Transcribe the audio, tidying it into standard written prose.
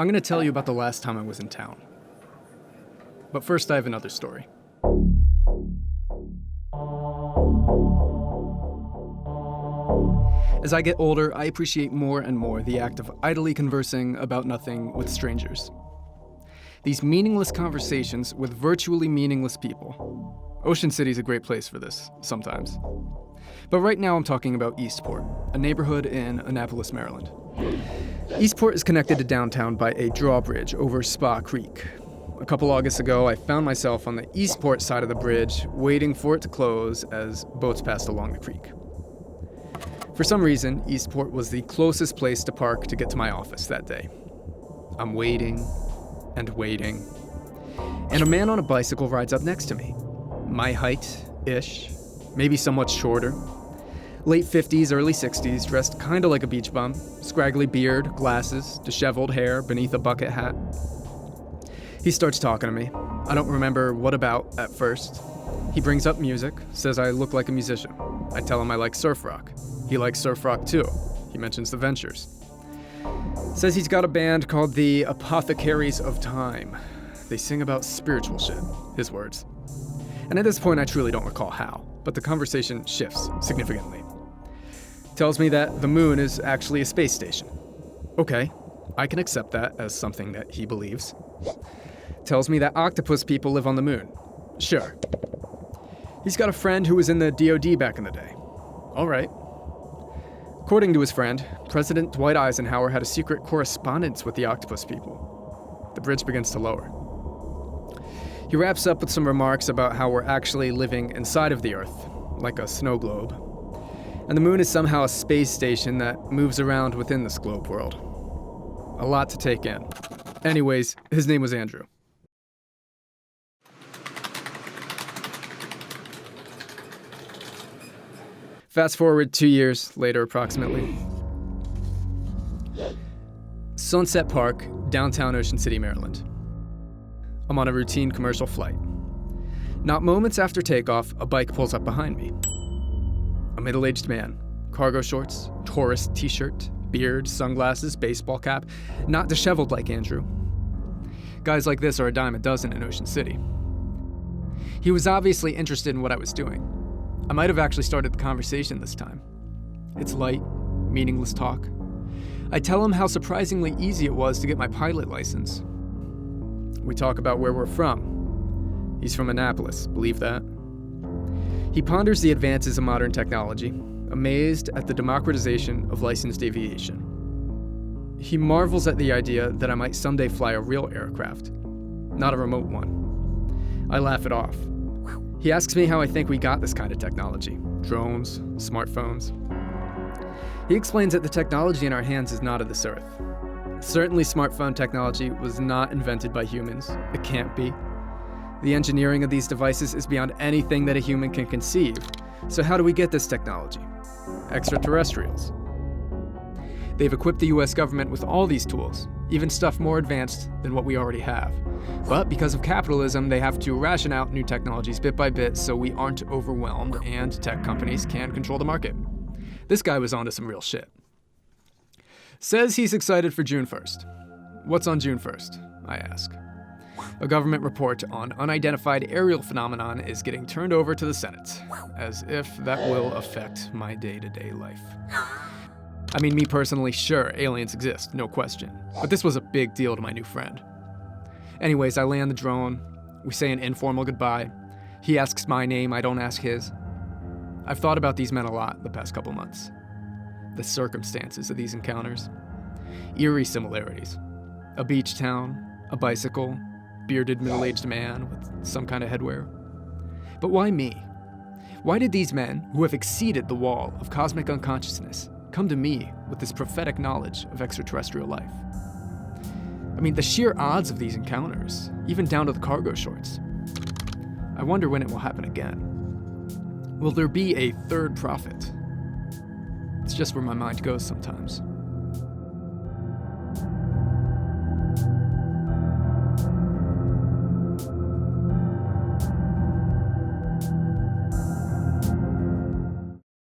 I'm going to tell you about the last time I was in town. But first, I have another story. As I get older, I appreciate more and more the act of idly conversing about nothing with strangers. These meaningless conversations with virtually meaningless people. Ocean City's a great place for this, sometimes. But right now I'm talking about Eastport, a neighborhood in Annapolis, Maryland. Eastport is connected to downtown by a drawbridge over Spa Creek. A couple August ago, I found myself on the Eastport side of the bridge, waiting for it to close as boats passed along the creek. For some reason, Eastport was the closest place to park to get to my office that day. I'm waiting and waiting, and a man on a bicycle rides up next to me. My height-ish, maybe somewhat shorter. Late 50s, early 60s, dressed kinda like a beach bum, scraggly beard, glasses, disheveled hair beneath a bucket hat. He starts talking to me. I don't remember what about at first. He brings up music, says I look like a musician. I tell him I like surf rock. He likes surf rock too. He mentions the Ventures. Says he's got a band called the Apothecaries of Time. They sing about spiritual shit, his words. And at this point, I truly don't recall how, but the conversation shifts significantly. Tells me that the moon is actually a space station. Okay, I can accept that as something that he believes. Tells me that octopus people live on the moon. Sure. He's got a friend who was in the DoD back in the day. All right. According to his friend, President Dwight Eisenhower had a secret correspondence with the octopus people. The bridge begins to lower. He wraps up with some remarks about how we're actually living inside of the Earth, like a snow globe. And the moon is somehow a space station that moves around within this globe world. A lot to take in. Anyways, his name was Andrew. Fast forward 2 years later, approximately. Sunset Park, downtown Ocean City, Maryland. I'm on a routine commercial flight. Not moments after takeoff, a bike pulls up behind me. A middle-aged man, cargo shorts, tourist t-shirt, beard, sunglasses, baseball cap, not disheveled like Andrew. Guys like this are a dime a dozen in Ocean City. He was obviously interested in what I was doing. I might have actually started the conversation this time. It's light, meaningless talk. I tell him how surprisingly easy it was to get my pilot license. We talk about where we're from. He's from Annapolis, believe that? He ponders the advances of modern technology, amazed at the democratization of licensed aviation. He marvels at the idea that I might someday fly a real aircraft, not a remote one. I laugh it off. He asks me how I think we got this kind of technology. Drones, smartphones. He explains that the technology in our hands is not of this earth. Certainly smartphone technology was not invented by humans. It can't be. The engineering of these devices is beyond anything that a human can conceive. So how do we get this technology? Extraterrestrials. They've equipped the US government with all these tools, even stuff more advanced than what we already have. But because of capitalism, they have to ration out new technologies bit by bit so we aren't overwhelmed and tech companies can control the market. This guy was onto some real shit. Says he's excited for June 1st. What's on June 1st? I ask. A government report on unidentified aerial phenomenon is getting turned over to the Senate, as if that will affect my day-to-day life. I mean, me personally, sure, aliens exist, no question. But this was a big deal to my new friend. Anyways, I land the drone. We say an informal goodbye. He asks my name, I don't ask his. I've thought about these men a lot the past couple months. The circumstances of these encounters. Eerie similarities. A beach town, a bicycle, bearded middle-aged man with some kind of headwear. But why me? Why did these men, who have exceeded the wall of cosmic unconsciousness, come to me with this prophetic knowledge of extraterrestrial life? I mean, the sheer odds of these encounters, even down to the cargo shorts. I wonder when it will happen again. Will there be a third prophet? It's just where my mind goes sometimes.